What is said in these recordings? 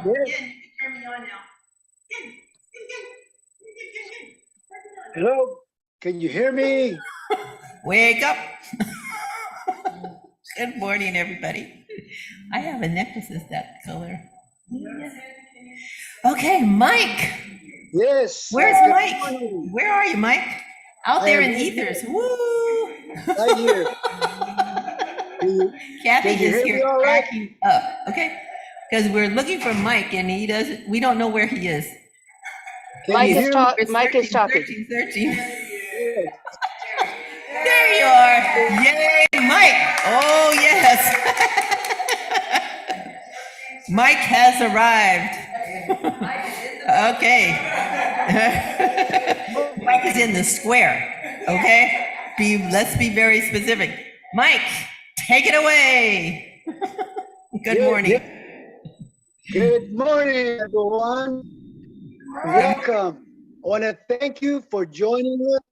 Yes. Again, you can turn me on now. Again. Hello, can you hear me? Wake up. Good morning, everybody. I have a necklace that's that color. Okay, Mike. Yes. Where's good Mike? morning. Where are you, Mike? Out I there am in right ethers. Woo! Right here. Kathy Can you is hear me here all right? cracking up. Okay, because we're looking for Mike and he doesn't. We don't know where he is. Can Mike you is hear me? talking. Mike is talking. Searching. Yes. There you are. Yay, Mike. Oh, yes. Mike has arrived. Okay. Mike is in the square. Okay. Let's be very specific. Mike, take it away. Good morning. Good morning, everyone. Welcome. I want to thank you for joining us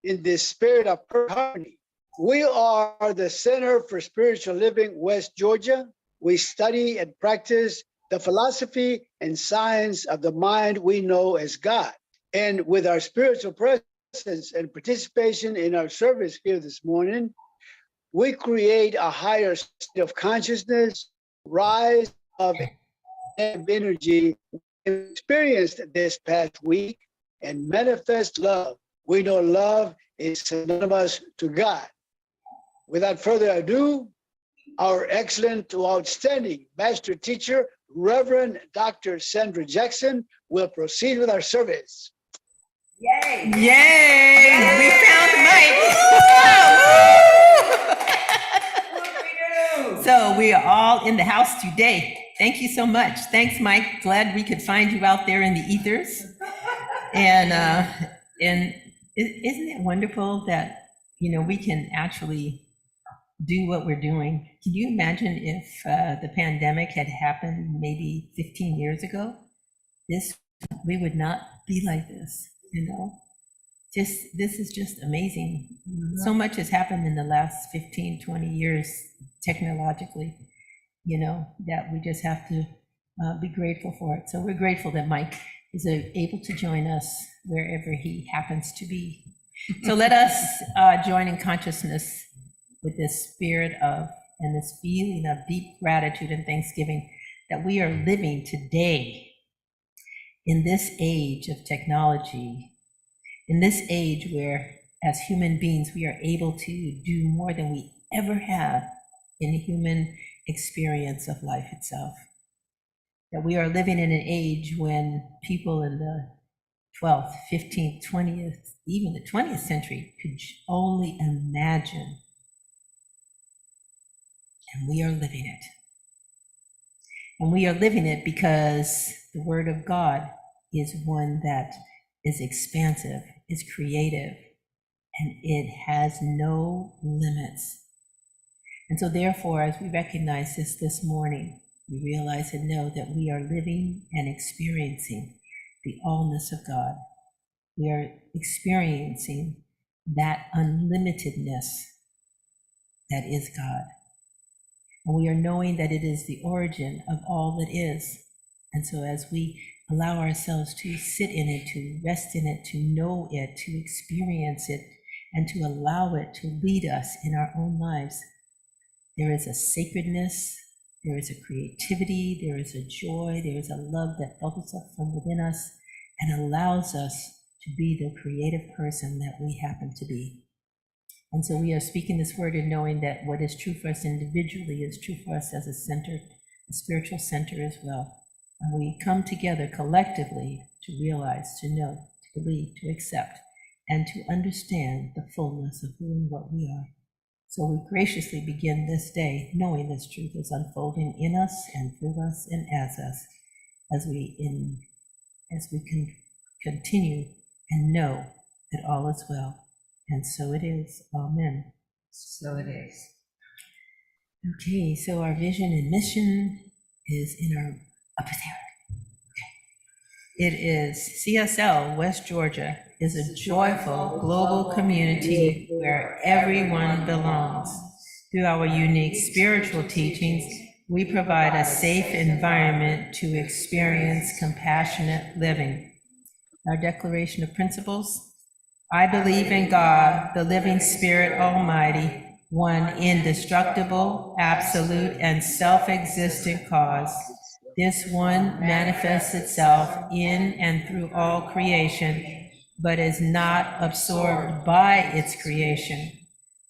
in this spirit of harmony. We are the Center for Spiritual Living, West Georgia. We study and practice the philosophy and science of the mind we know as God. And with our spiritual presence and participation in our service here this morning, we create a higher state of consciousness, rise of energy experienced this past week, and manifest love. We know love is synonymous to God. Without further ado, our excellent to outstanding master teacher, Reverend Dr. Sandra Jackson, will proceed with our service. Yay! Yay! We found Mike. So we are all in the house today. Thank you so much. Thanks, Mike. Glad we could find you out there in the ethers. And isn't it wonderful that we can actually do what we're doing? Can you imagine if the pandemic had happened maybe 15 years ago? We would not be like this. This is just amazing. So much has happened in the last 15, 20 years technologically, that we just have to be grateful for it. So we're grateful that Mike is able to join us wherever he happens to be. So let us join in consciousness with this spirit of and this feeling of deep gratitude and thanksgiving that we are living today in this age of technology, in this age where, as human beings, we are able to do more than we ever have in the human experience of life itself. That we are living in an age when people in the 12th, 15th, 20th, even the 20th century could only imagine. And we are living it. And we are living it because the Word of God is one that is expansive, is creative, and it has no limits. And so therefore, as we recognize this morning, we realize and know that we are living and experiencing the allness of God. We are experiencing that unlimitedness that is God. And we are knowing that it is the origin of all that is. And so as we allow ourselves to sit in it, to rest in it, to know it, to experience it, and to allow it to lead us in our own lives, there is a sacredness, there is a creativity, there is a joy, there is a love that bubbles up from within us and allows us to be the creative person that we happen to be. And so we are speaking this word and knowing that what is true for us individually is true for us as a center, a spiritual center as well. And we come together collectively to realize, to know, to believe, to accept, and to understand the fullness of who and what we are. So we graciously begin this day knowing this truth is unfolding in us and through us and as us, as we can continue and know that all is well. And so it is. Amen. So it is. Okay, so our vision and mission is in our up there. Okay. It is CSL West Georgia is a joyful global community where everyone belongs. Through our unique spiritual teachings, We provide a safe environment to experience compassionate living. Our Declaration of Principles. I believe in God, the living Spirit Almighty, one indestructible, absolute, and self-existent cause. This one manifests itself in and through all creation, but is not absorbed by its creation.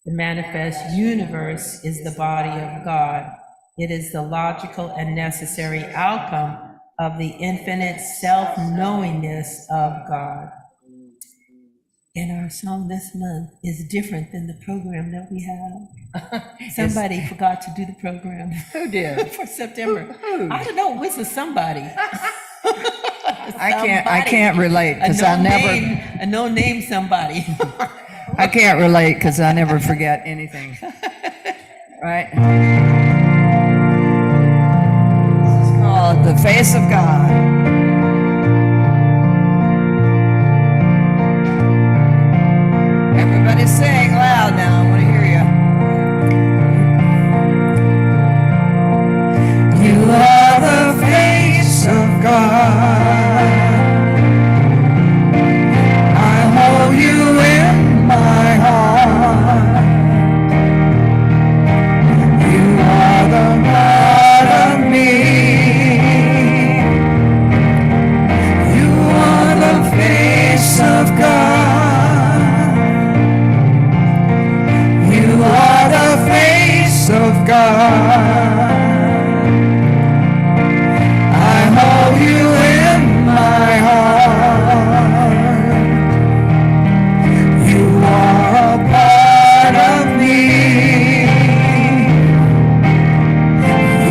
The manifest universe is the body of God. It is the logical and necessary outcome of the infinite self-knowingness of God. And our song this month is different than the program that we have. Somebody forgot to do the program. Who did? For September. Who? I don't know, what's a somebody? I can't relate because I never. A no-name somebody. I can't relate because I never forget anything. Right? This is called The Face of God. Everybody sing loud now. I want to hear you. You are the face of God. I hold you in my heart. You are the part of me. You are the face of God. You are the face of God. I hold you in my heart. You are a part of me.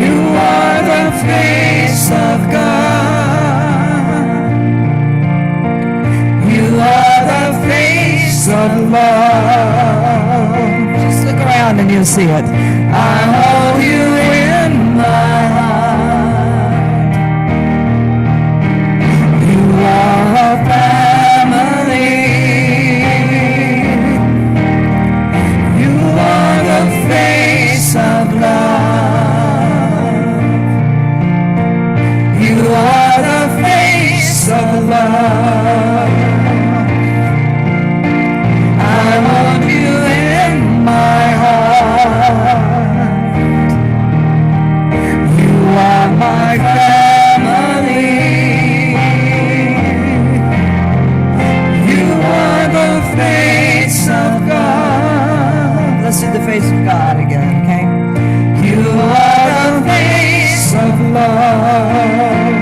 You are the face of God. You are the face of love. Just look around and you'll see it. I hold you in my heart. You are a family. You are the face of love. You are the face of love. I want you in my heart. You are my family. You are the face of God. Let's do the face of God again, okay? You are the face of love.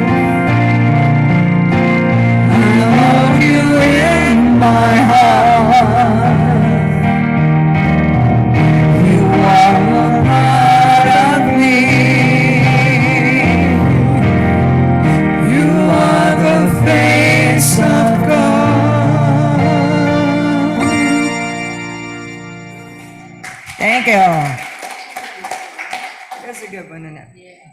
I want you in my heart. You are a part of me. You are the face of God. Thank you. That's a good one, isn't it? Yeah.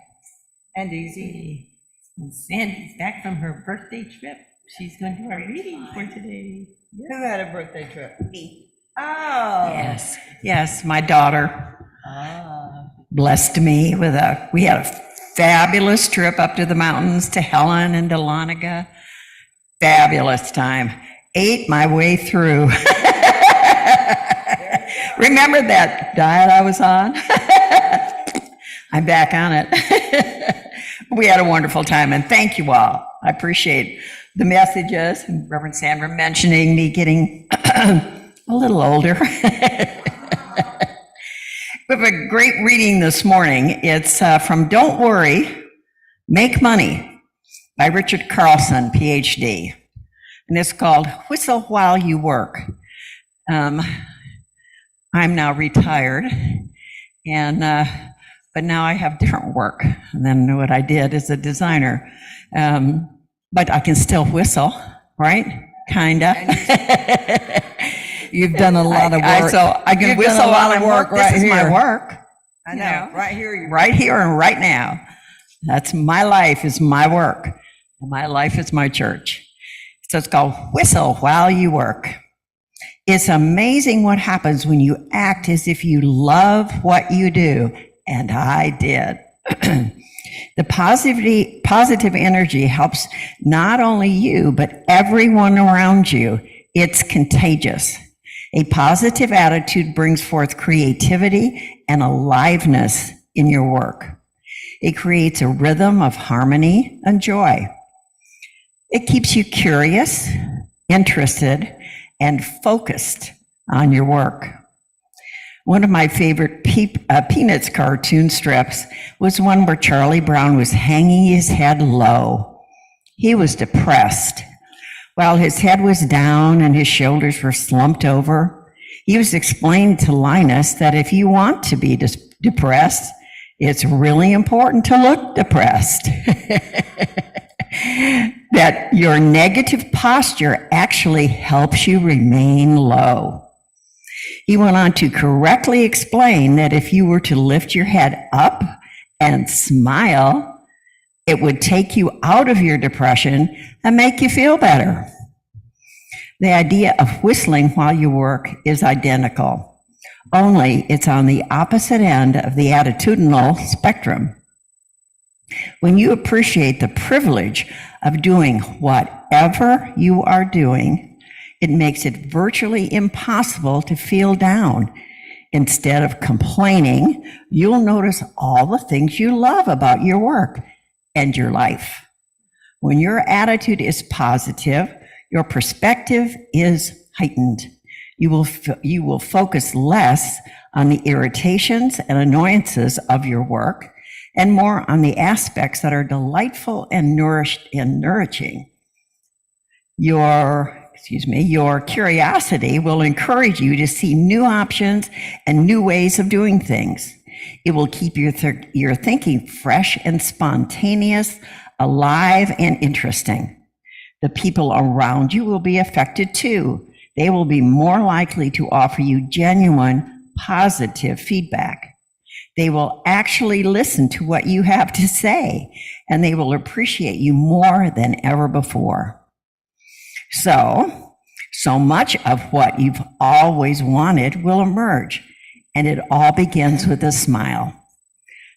And easy. And Sandy's back from her birthday trip. She's going to do our reading for today. Who had a birthday trip? Me. Oh. Yes, my daughter blessed me with we had a fabulous trip up to the mountains to Helen and Dahlonega. Fabulous time. Ate my way through. Remember that diet I was on? I'm back on it. We had a wonderful time, and thank you all. I appreciate the messages, and Reverend Sandra mentioning me getting a little older. We have a great reading this morning. It's from Don't Worry, Make Money by Richard Carlson, PhD. And it's called Whistle While You Work. I'm now retired, and but now I have different work than what I did as a designer. But I can still whistle, right? Kinda. You've done a lot of work. So I can You've whistle done a while lot I of work. work right This is my here. work. I you know, right here. Right here and right now. That's my life is my work. And my life is my church. So it's called Whistle While You Work. It's amazing what happens when you act as if you love what you do. And I did. The positive energy helps not only you, but everyone around you. It's contagious. A positive attitude brings forth creativity and aliveness in your work. It creates a rhythm of harmony and joy. It keeps you curious, interested, and focused on your work. One of my favorite Peanuts cartoon strips was one where Charlie Brown was hanging his head low. He was depressed. While his head was down and his shoulders were slumped over, he was explaining to Linus that if you want to be depressed, it's really important to look depressed. That your negative posture actually helps you remain low. He went on to correctly explain that if you were to lift your head up and smile, it would take you out of your depression and make you feel better. The idea of whistling while you work is identical, only it's on the opposite end of the attitudinal spectrum. When you appreciate the privilege of doing whatever you are doing, it makes it virtually impossible to feel down. Instead of complaining, you'll notice all the things you love about your work and your life. When your attitude is positive, your perspective is heightened. You will focus less on the irritations and annoyances of your work and more on the aspects that are delightful and nourishing. Your curiosity will encourage you to see new options and new ways of doing things. It will keep your thinking fresh and spontaneous, alive and interesting. The people around you will be affected too. They will be more likely to offer you genuine, positive feedback. They will actually listen to what you have to say, and they will appreciate you more than ever before. So much of what you've always wanted will emerge, and it all begins with a smile.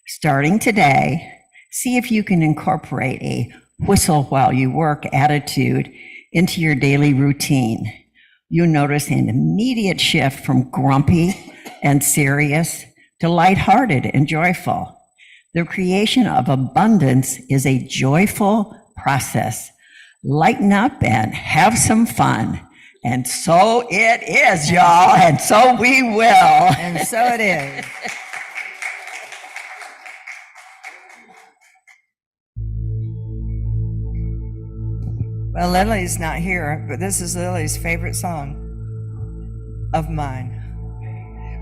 Starting today, see if you can incorporate a whistle while you work attitude into your daily routine. You'll notice an immediate shift from grumpy and serious to lighthearted and joyful. The creation of abundance is a joyful process. Lighten up and have some fun. And so it is, y'all, and so we will. And so it is. Well, Lily's not here, but this is Lily's favorite song of mine.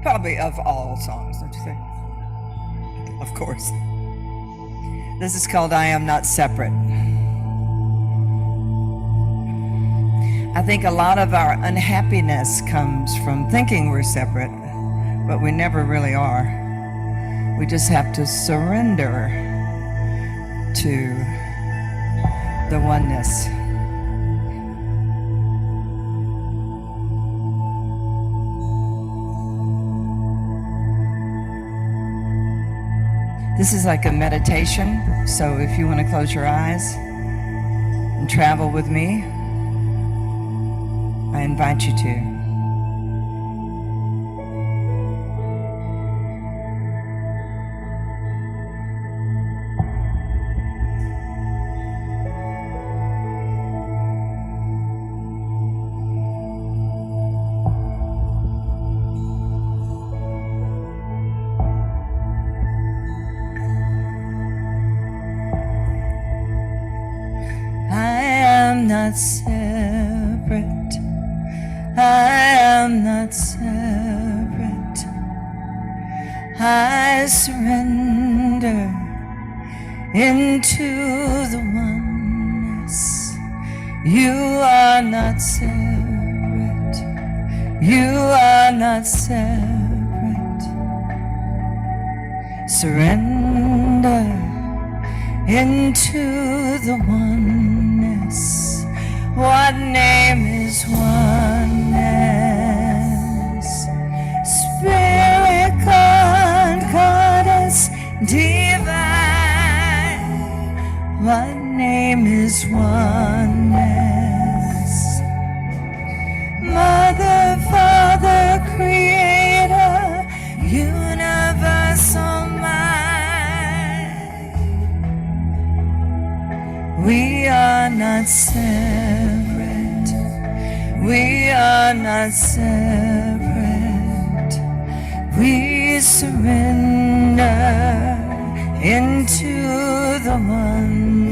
Probably of all songs, don't you think? Of course. This is called I Am Not Separate. I think a lot of our unhappiness comes from thinking we're separate, but we never really are. We just have to surrender to the oneness. This is like a meditation, so if you want to close your eyes and travel with me, I invite you to. Not separate. I am not separate. I surrender into the oneness. You are not separate. You are not separate. Surrender into the oneness. What name is oneness? Spirit, concordance, divine. is oneness. Mother, Father, Creator, universal mind. We are not separate. We are not separate. We surrender into the oneness.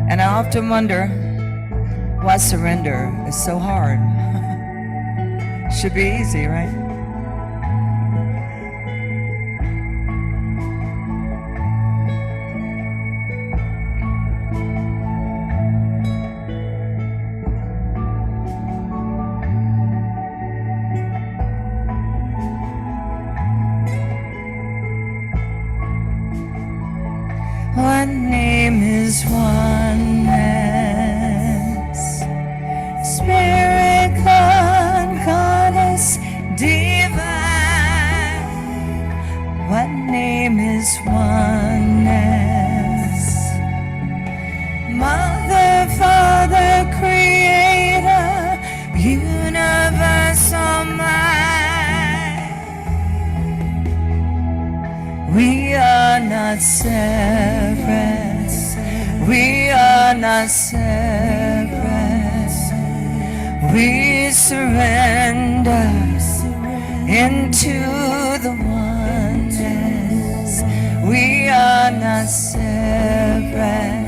And I often wonder why surrender is so hard. Should be easy, right? One name is oneness. Spirit, God, Goddess, divine. One name is oneness. Mother, Father, Creator, universal mind. We are not separate. We are not separate. We surrender into the oneness. We are not separate.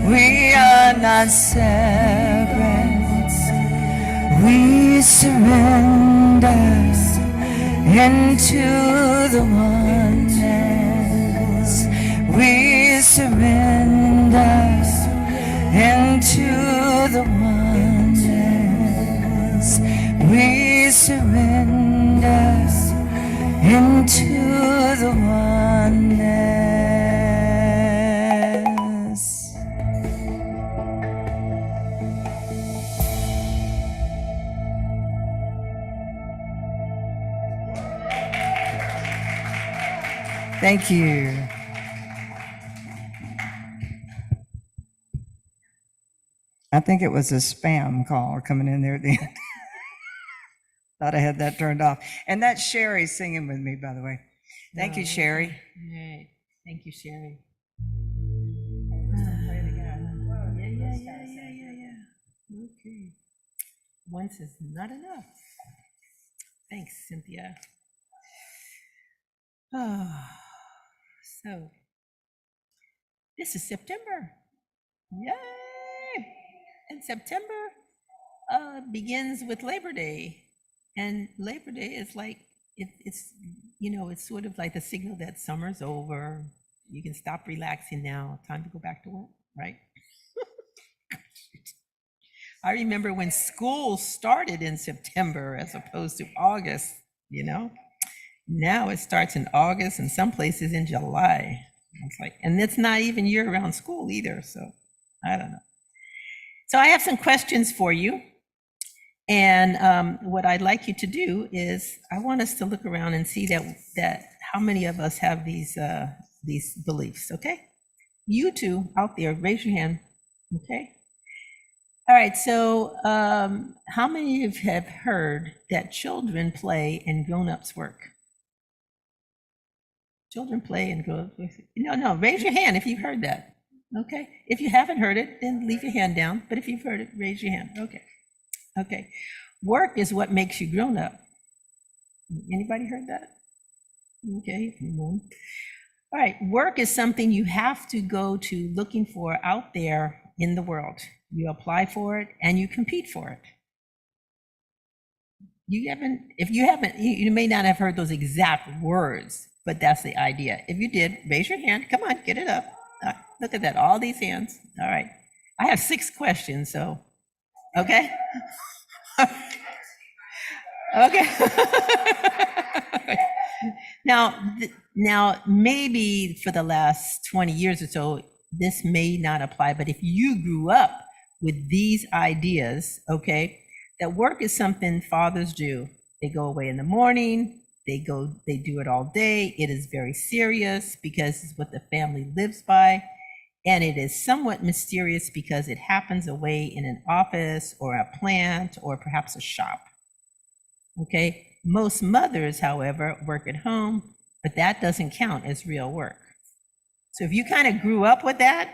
We are not separate. We surrender into the oneness. We surrender into the oneness. We surrender into the oneness. Thank you. I think it was a spam call coming in there at the end. Thought I had that turned off. And that's Sherry singing with me, by the way. Thank you, Sherry. Right. Thank you, Sherry. Yeah. Okay. Once is not enough. Thanks, Cynthia. So, this is September. Yay! And September begins with Labor Day. And Labor Day is like, it's sort of like the signal that summer's over. You can stop relaxing now. Time to go back to work, right? I remember when school started in September as opposed to August, Now it starts in August and some places in July. It's like, and it's not even year-round school either, so I don't know. So I have some questions for you. And what I'd like you to do is, I want us to look around and see that how many of us have these beliefs, okay? You two out there, raise your hand, okay? All right, so how many of you have heard that children play and grown-ups work? Children play and grown-ups work. No, raise your hand if you've heard that, okay? If you haven't heard it, then leave your hand down, but if you've heard it, raise your hand, okay. Okay, work is what makes you grown up. Anybody heard that? Okay. All right, work is something you have to go to looking for out there in the world. You apply for it and you compete for it. If you haven't, you may not have heard those exact words, but that's the idea. If you did, raise your hand. Come on, get it up. Look at that, all these hands. All right, I have 6 questions, so, okay. Okay. Now, maybe for the last 20 years or so, this may not apply, but if you grew up with these ideas, okay, that work is something fathers do They go away in the morning, they do it all day. It is very serious because it's what the family lives by. And it is somewhat mysterious because it happens away in an office or a plant or perhaps a shop. Okay. Most mothers, however, work at home, but that doesn't count as real work. So if you kind of grew up with that,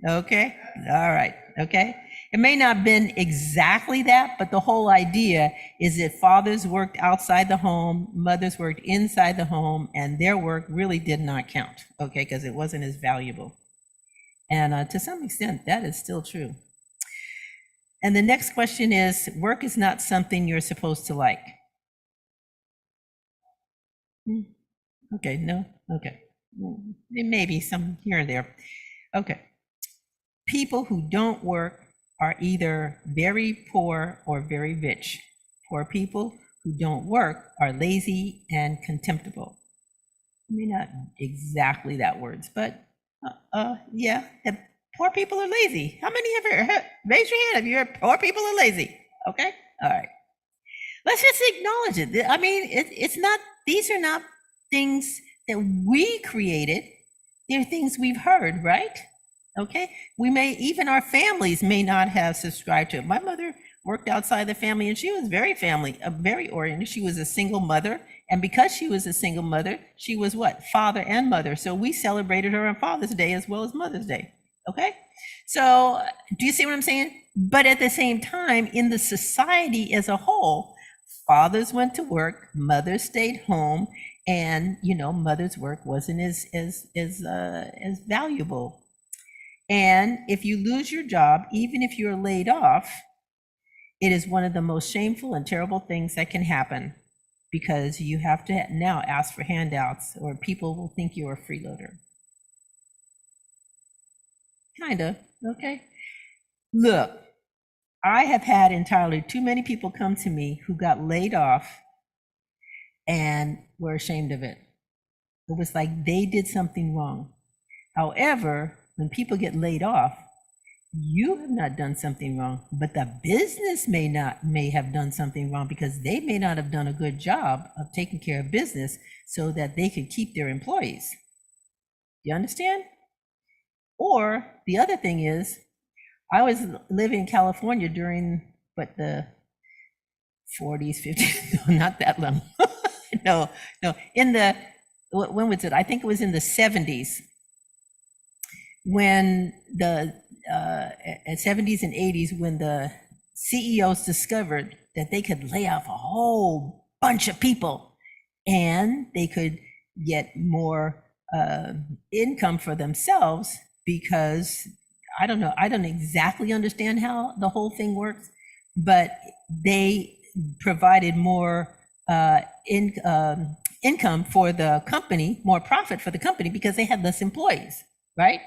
okay, all right, okay. It may not have been exactly that, but the whole idea is that fathers worked outside the home, mothers worked inside the home, and their work really did not count, okay, because it wasn't as valuable. And to some extent, that is still true. And the next question is, work is not something you're supposed to like. Okay, no, okay. There may be some here and there. Okay. People who don't work are either very poor or very rich. Poor people who don't work are lazy and contemptible. I mean, not exactly that words, but yeah, the poor people are lazy. How many have you heard? Raise your hand if you heard poor people are lazy. Okay, all right. Let's just acknowledge it. I mean, it's not, these are not things that we created. They're things we've heard, right? Okay, we may, even our families may not have subscribed to it. My mother worked outside the family and she was very very oriented. She was a single mother. And because she was a single mother, she was what? Father and mother. So we celebrated her on Father's Day as well as Mother's Day. Okay, so do you see what I'm saying? But at the same time, in the society as a whole, fathers went to work, mothers stayed home, and mother's work wasn't as valuable. And if you lose your job, even if you're laid off, it is one of the most shameful and terrible things that can happen, because you have to now ask for handouts or people will think you're a freeloader. Kind of, okay? Look, I have had entirely too many people come to me who got laid off and were ashamed of it. It was like they did something wrong. However, when people get laid off, you have not done something wrong, but the business may have done something wrong because they may not have done a good job of taking care of business so that they could keep their employees. You understand? Or the other thing is, I was living in California during the 40s, 50s, no, not that long. no, in the, when was it? I think it was in the 70s. When the 70s and 80s, when the CEOs discovered that they could lay off a whole bunch of people and they could get more income for themselves, because I don't exactly understand how the whole thing works, but they provided more income for the company, more profit for the company because they had less employees, right?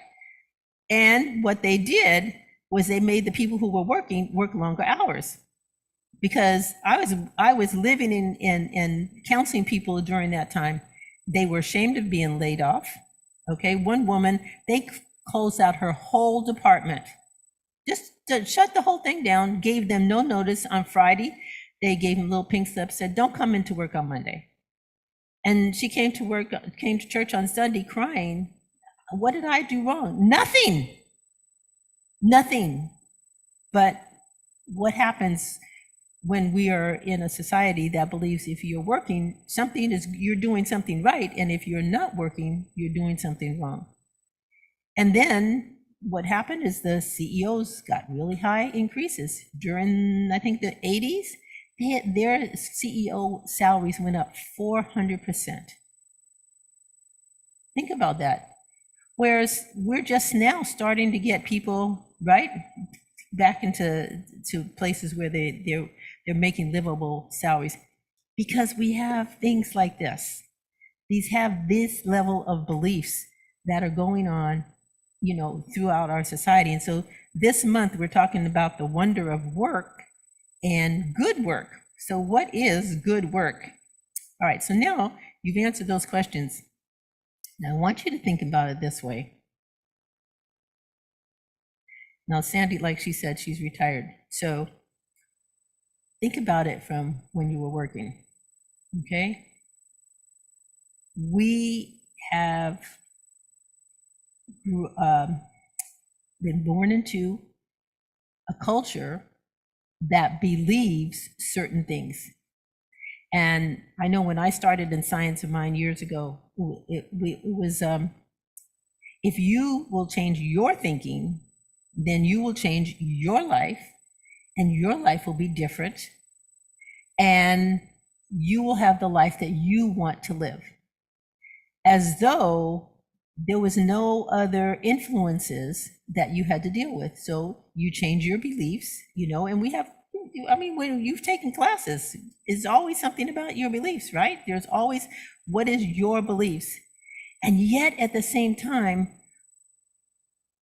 And what they did was they made the people who were working work longer hours. Because I was living in counseling people during that time. They were ashamed of being laid off. Okay, one woman, they closed out her whole department, just to shut the whole thing down, gave them no notice on Friday. They gave them little pink slips, said, don't come into work on Monday. And she came to church on Sunday crying, what did I do wrong? Nothing. But what happens when we are in a society that believes if you're working, you're doing something right, and if you're not working, you're doing something wrong. And then what happened is the CEOs got really high increases. During, I think, the 80s, their CEO salaries went up 400%. Think about that. Whereas we're just now starting to get people, right, back into places where they're making livable salaries, because we have things like this. These have this level of beliefs that are going on, throughout our society. And so this month we're talking about the wonder of work and good work. So what is good work? All right, so now you've answered those questions. Now, I want you to think about it this way. Now, Sandy, like she said, she's retired. So think about it from when you were working, okay? We have been born into a culture that believes certain things. And I know when I started in Science of Mind years ago, it was, if you will change your thinking, then you will change your life, and your life will be different, and you will have the life that you want to live. As though there was no other influences that you had to deal with. So you change your beliefs, and we have, I mean, when you've taken classes, it's always something about your beliefs, right? There's always, what is your beliefs? And yet at the same time,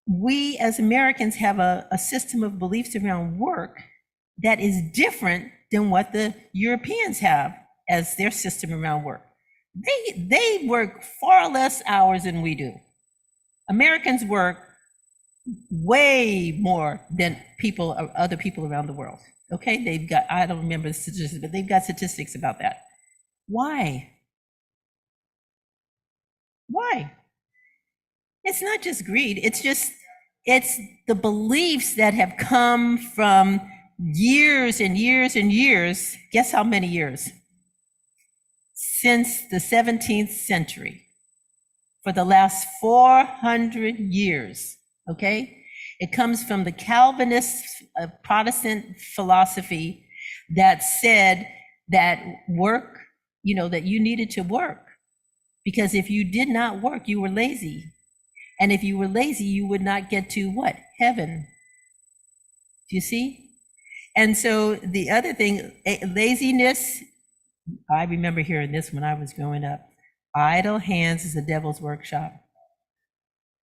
we as Americans have a system of beliefs around work that is different than what the Europeans have as their system around work. They work far less hours than we do. Americans work way more than other people around the world. Okay, they've got, I don't remember the statistics, but they've got statistics about that. Why? Why? It's not just greed. It's the beliefs that have come from years and years and years. Guess how many years? Since the 17th century. For the last 400 years, okay? It comes from the Calvinist Protestant philosophy that said that work, that you needed to work. Because if you did not work, you were lazy. And if you were lazy, you would not get to what? Heaven. Do you see? And so the other thing, laziness, I remember hearing this when I was growing up. Idle hands is the devil's workshop.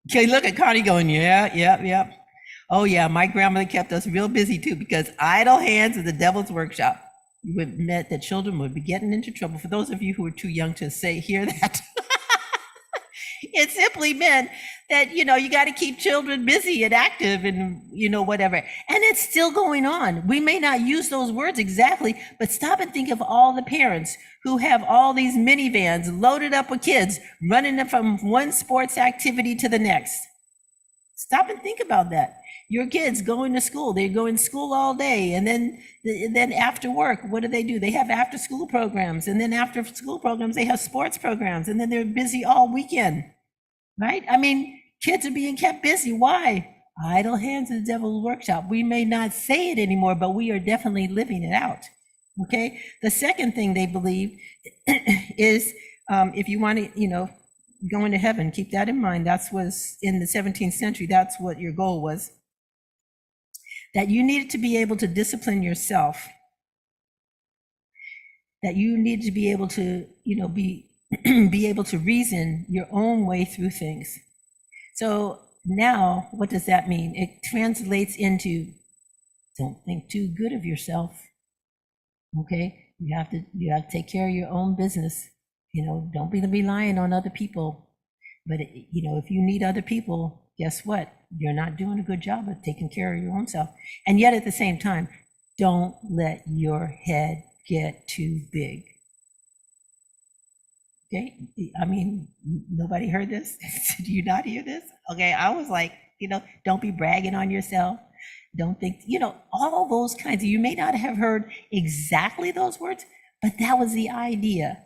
Okay, look at Connie going, yeah. Oh yeah, my grandmother kept us real busy too, because idle hands is the devil's workshop. It meant that children would be getting into trouble. For those of you who are too young to hear that, it simply meant that, you got to keep children busy and active and, whatever. And it's still going on. We may not use those words exactly, but stop and think of all the parents who have all these minivans loaded up with kids, running them from one sports activity to the next. Stop and think about that. Your kids going to school, they're going to school all day. And then after work, what do? They have after school programs. And then after school programs, they have sports programs. And then they're busy all weekend, right? I mean, kids are being kept busy. Why? Idle hands in the devil's workshop. We may not say it anymore, but we are definitely living it out. Okay. The second thing they believe is if you want to, go into heaven, keep that in mind. That was in the 17th century. That's what your goal was. That you needed to be able to discipline yourself. That you need to be able to, be able to reason your own way through things. So now, what does that mean? It translates into, don't think too good of yourself. Okay, you have to take care of your own business. Don't be relying on other people. But if you need other people, guess what? You're not doing a good job of taking care of your own self. And yet at the same time, don't let your head get too big. Okay, I mean, nobody heard this? Do you not hear this? Okay, I was like, don't be bragging on yourself. Don't think, all those kinds of, you may not have heard exactly those words, but that was the idea,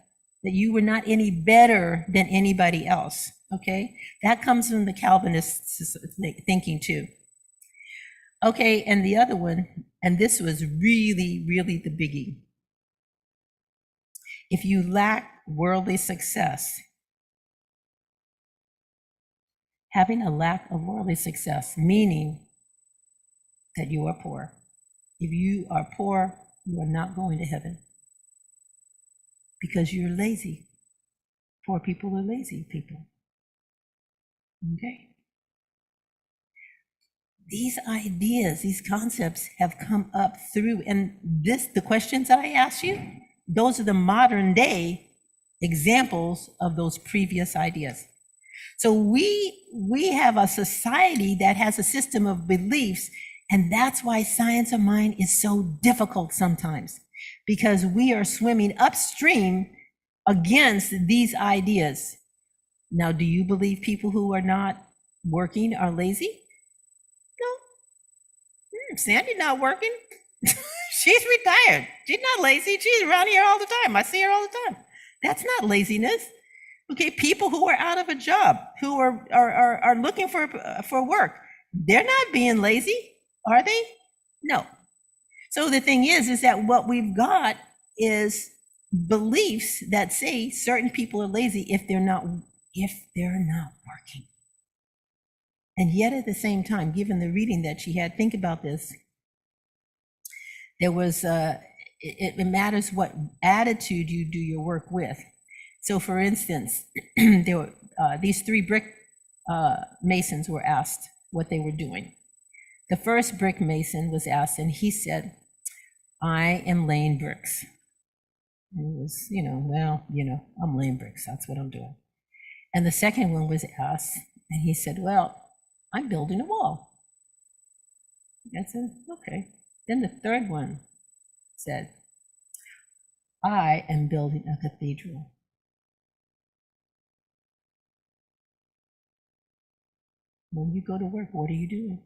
that you were not any better than anybody else, okay? That comes from the Calvinist thinking too. Okay, and the other one, and this was really, really the biggie. If you lack worldly success, having a lack of worldly success, meaning that you are poor. If you are poor, you are not going to heaven because you're lazy. Poor people are lazy people. Okay? These ideas, these concepts have come up through, and the questions that I asked you, those are the modern day examples of those previous ideas. So we have a society that has a system of beliefs, And that's why science of mind is so difficult sometimes, because we are swimming upstream against these ideas. Now, do you believe people who are not working are lazy? No. Sandy's not working. She's retired. She's not lazy. She's around here all the time. I see her all the time. That's not laziness. Okay, people who are out of a job, who are looking for work, they're not being lazy, are they? No. So the thing is that what we've got is beliefs that say certain people are lazy if they're not working. And yet at the same time, given the reading that she had, think about this. There was, it matters what attitude you do your work with. So for instance, there were these 3 brick masons were asked what they were doing. The first brick mason was asked, and he said, I am laying bricks. And it was, I'm laying bricks. That's what I'm doing. And the second one was asked, and he said, well, I'm building a wall. I said, okay. Then the third one said, I am building a cathedral. When you go to work, what are you doing?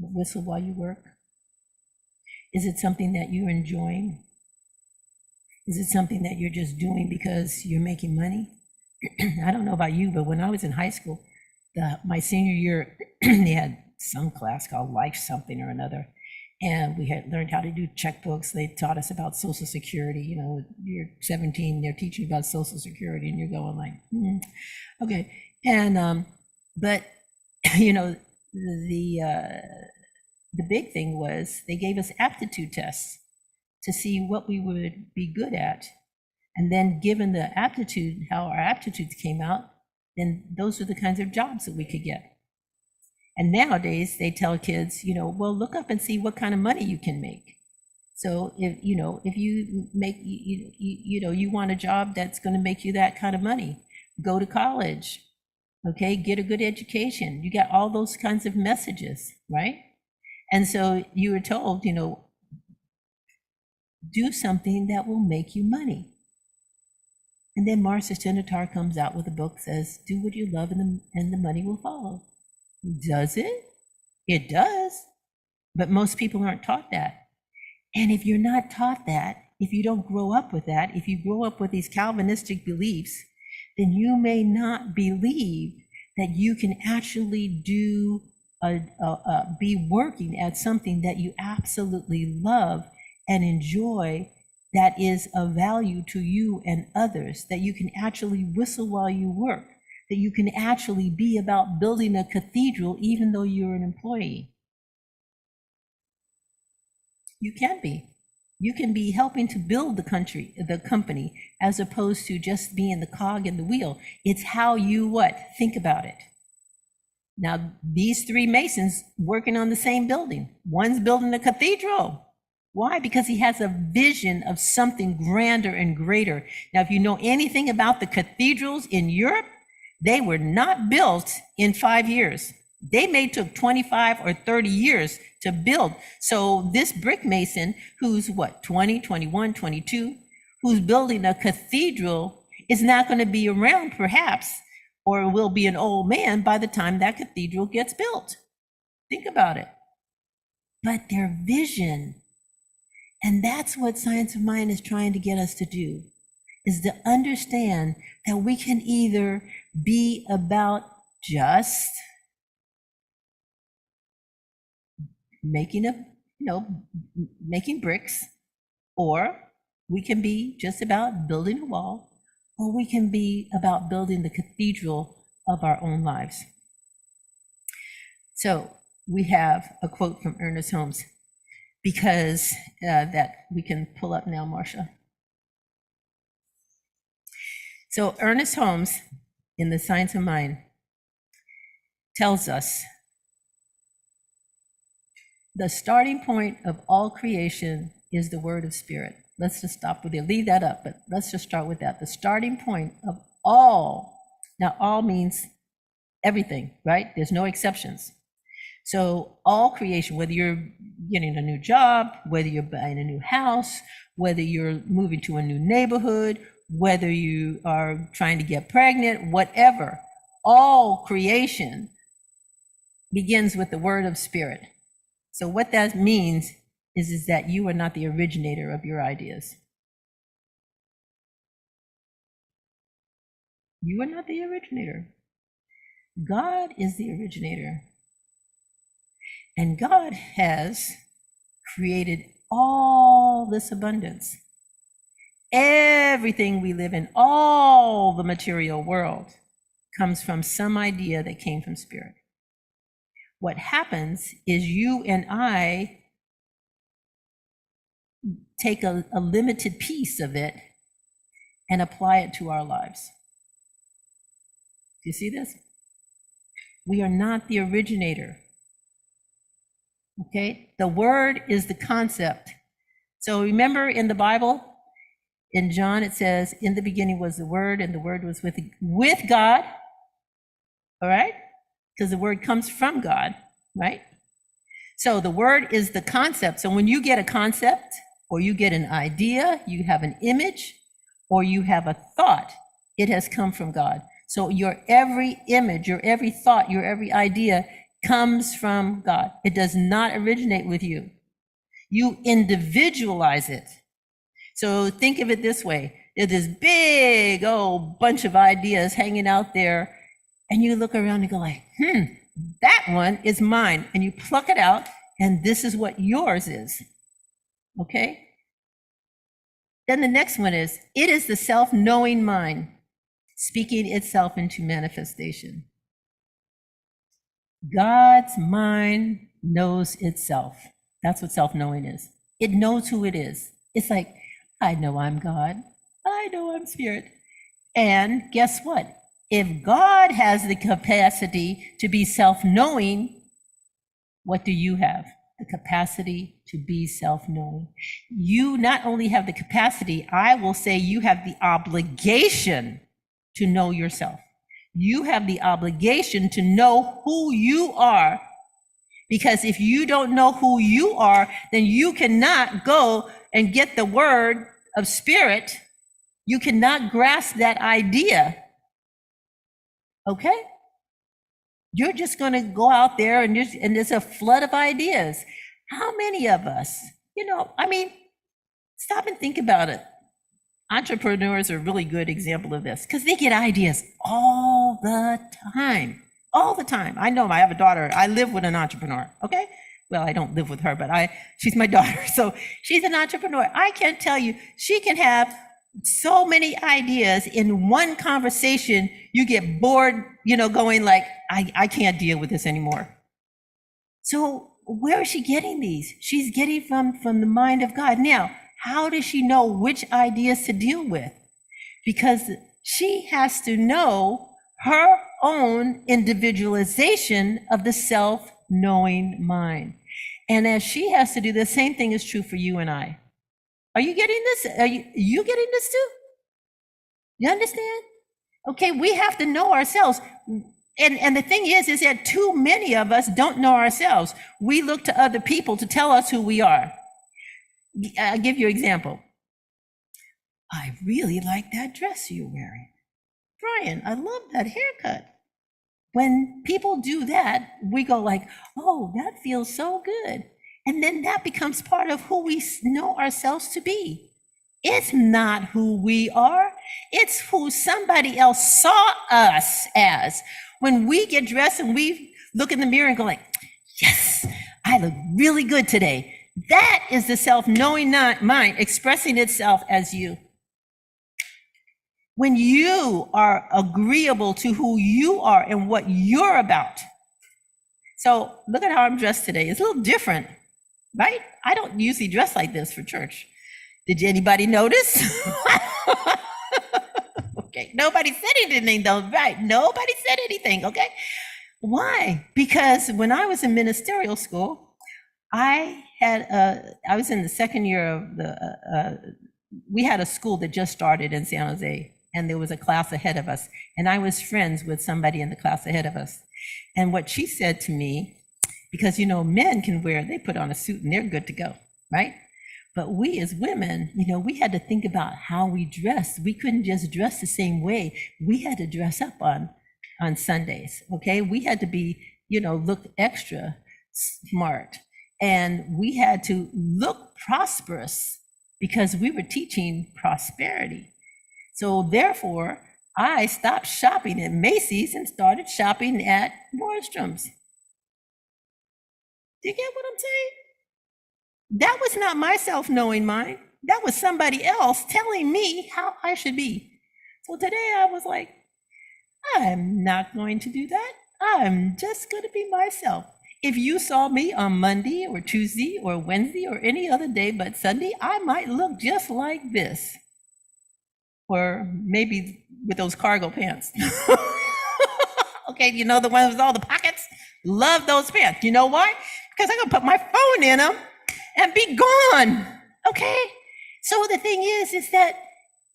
Whistle while you work? Is it something that you're enjoying? Is it something that you're just doing because you're making money? I don't know about you, but when I was in high school, my senior year, they had some class called Life something or another. And we had learned how to do checkbooks. They taught us about Social Security. You're 17, they're teaching you about Social Security, and you're going like, okay. And, but, the big thing was they gave us aptitude tests to see what we would be good at. And then given the aptitude, how our aptitudes came out, then those are the kinds of jobs that we could get. And nowadays they tell kids, well, look up and see what kind of money you can make. So if you make, you want a job that's going to make you that kind of money, go to college, okay, get a good education. You got all those kinds of messages, right? And so you were told, do something that will make you money. And then Marcia Senator comes out with a book, says, do what you love and the money will follow. Does it? It does. But most people aren't taught that. And if you're not taught that, if you don't grow up with that, if you grow up with these Calvinistic beliefs, then you may not believe that you can actually be working at something that you absolutely love and enjoy, that is of value to you and others, that you can actually whistle while you work, that you can actually be about building a cathedral even though you're an employee. You can be. You can be helping to build the company, as opposed to just being the cog in the wheel. It's how you think about it. Now, these 3 masons working on the same building. One's building a cathedral. Why? Because he has a vision of something grander and greater. Now, if you know anything about the cathedrals in Europe, they were not built in 5 years. They took 25 or 30 years to build. So this brick mason, who's 20, 21, 22, who's building a cathedral, is not going to be around perhaps, or will be an old man by the time that cathedral gets built. Think about it. But their vision, and that's what Science of Mind is trying to get us to do, is to understand that we can either be about just making bricks, or we can be just about building a wall, or we can be about building the cathedral of our own lives. So we have a quote from Ernest Holmes, because that we can pull up now, Marcia. So Ernest Holmes, in The Science of Mind, tells us the starting point of all creation is the word of spirit. Let's just stop with it. Leave that up, but let's just start with that. The starting point of all, now all means everything, right? There's no exceptions. So all creation, whether you're getting a new job, whether you're buying a new house, whether you're moving to a new neighborhood, whether you are trying to get pregnant, whatever, all creation begins with the word of spirit. So what that means is that you are not the originator of your ideas. You are not the originator. God is the originator. And God has created all this abundance. Everything we live in, all the material world, comes from some idea that came from spirit. What happens is you and I take a limited piece of it and apply it to our lives. Do you see this? We are not the originator. Okay? The word is the concept. So remember in the Bible, in John, it says, in the beginning was the word, and the word was with God. All right? Because the word comes from God, right? So the word is the concept. So when you get a concept, or you get an idea, you have an image, or you have a thought, it has come from God. So your every image, your every thought, your every idea comes from God. It does not originate with you. You individualize it. So think of it this way. There's this big, bunch of ideas hanging out there, and you look around and go like, that one is mine. And you pluck it out, and this is what yours is. Okay? Then the next one is, it is the self-knowing mind, speaking itself into manifestation. God's mind knows itself. That's what self-knowing is. It knows who it is. It's like, I know I'm God. I know I'm spirit. And guess what? If God has the capacity to be self-knowing, what do you have? The capacity to be self-knowing. You not only have the capacity, I will say you have the obligation to know yourself. You have the obligation to know who you are. Because if you don't know who you are, then you cannot go and get the word of spirit. You cannot grasp that idea. Okay? You're just going to go out there and there's a flood of ideas. How many of us, stop and think about it. Entrepreneurs are a really good example of this because they get ideas all the time. All the time. I know I have a daughter. I live with an entrepreneur. Okay. Well, I don't live with her, but she's my daughter. So she's an entrepreneur. I can't tell you, she can have so many ideas in one conversation. You get bored, going like, I can't deal with this anymore. So where is she getting these? She's getting from the mind of God. Now, how does she know which ideas to deal with? Because she has to know her own individualization of the self-knowing mind. And as she has to do, the same thing is true for you and I. Are you getting this? Are you getting this too? You understand? Okay, we have to know ourselves. And the thing is that too many of us don't know ourselves. We look to other people to tell us who we are. I'll give you an example. I really like that dress you're wearing. Brian, I love that haircut. When people do that, we go like, oh, that feels so good. And then that becomes part of who we know ourselves to be. It's not who we are. It's who somebody else saw us as. When we get dressed and we look in the mirror and go like, yes, I look really good today. That is the self-knowing mind expressing itself as you. When you are agreeable to who you are and what you're about. So look at how I'm dressed today. It's a little different, right? I don't usually dress like this for church. Did anybody notice? Okay, nobody said anything though, right? Nobody said anything, okay? Why? Because when I was in ministerial school, I was in the second year of we had a school that just started in San Jose, and there was a class ahead of us, and I was friends with somebody in the class ahead of us. And what she said to me Because, you know, men can they put on a suit and they're good to go, right? But we as women, you know, we had to think about how we dressed. We couldn't just dress the same way. We had to dress up on Sundays, okay? We had to be, you know, look extra smart. And we had to look prosperous because we were teaching prosperity. So therefore, I stopped shopping at Macy's and started shopping at Nordstrom's. Do you get what I'm saying? That was not my self-knowing mind. That was somebody else telling me how I should be. So today I was like, I'm not going to do that. I'm just going to be myself. If you saw me on Monday or Tuesday or Wednesday or any other day but Sunday, I might look just like this. Or maybe with those cargo pants. Okay, you know, the ones with all the pockets? Love those pants. You know why? Because I'm going to put my phone in them and be gone. Okay? So the thing is that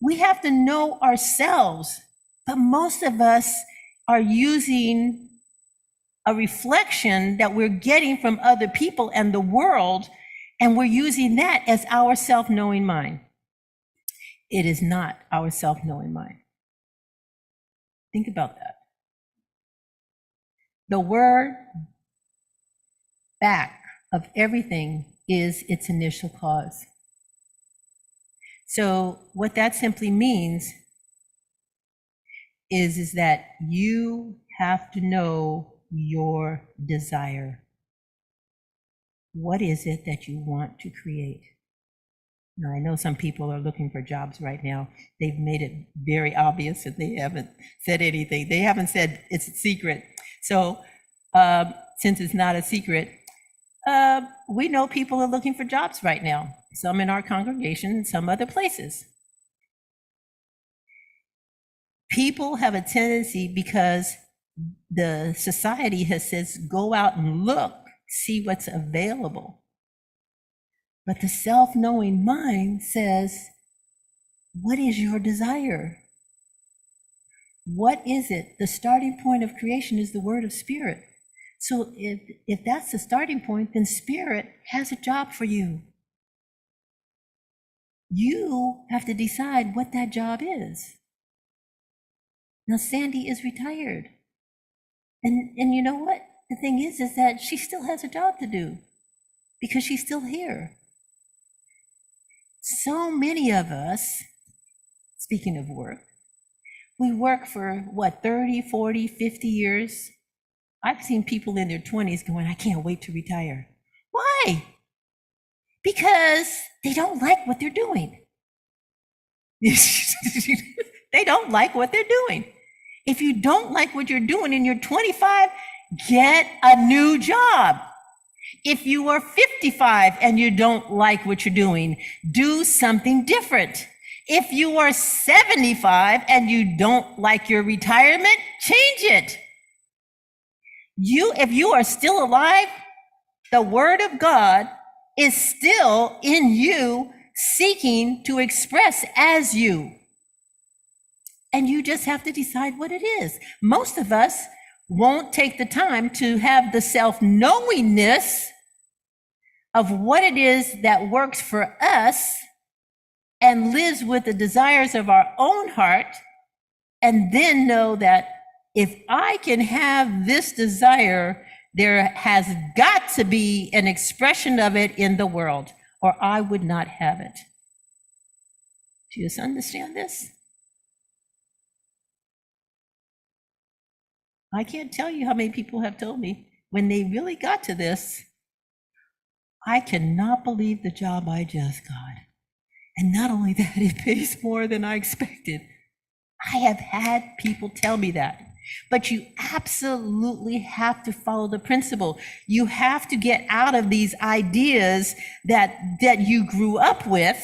we have to know ourselves. But most of us are using a reflection that we're getting from other people and the world, and we're using that as our self-knowing mind. It is not our self-knowing mind. Think about that. The word back of everything is its initial cause. So what that simply means is that you have to know your desire. What is it that you want to create? Now, I know some people are looking for jobs right now. They've made it very obvious that they haven't said anything. They haven't said it's a secret. So since it's not a secret, we know people are looking for jobs right now. Some in our congregation, some other places. People have a tendency, because the society has says, go out and look, see what's available. But the self-knowing mind says, what is your desire? What is it? The starting point of creation is the word of spirit. So if that's the starting point, then spirit has a job for you. You have to decide what that job is. Now, Sandy is retired. And you know what? The thing is that she still has a job to do because she's still here. So many of us, speaking of work, we work for 30, 40, 50 years. I've seen people in their 20s going, I can't wait to retire. Why? Because they don't like what they're doing. They don't like what they're doing. If you don't like what you're doing and you're 25, get a new job. If you are 55 and you don't like what you're doing, do something different. If you are 75 and you don't like your retirement, change it. If you are still alive, the word of God is still in you, seeking to express as you. And you just have to decide what it is. Most of us won't take the time to have the self-knowingness of what it is that works for us and lives with the desires of our own heart, and then know that if I can have this desire, there has got to be an expression of it in the world, or I would not have it. Do you understand this? I can't tell you how many people have told me when they really got to this, I cannot believe the job I just got. And not only that, it pays more than I expected. I have had people tell me that. But you absolutely have to follow the principle. You have to get out of these ideas that you grew up with,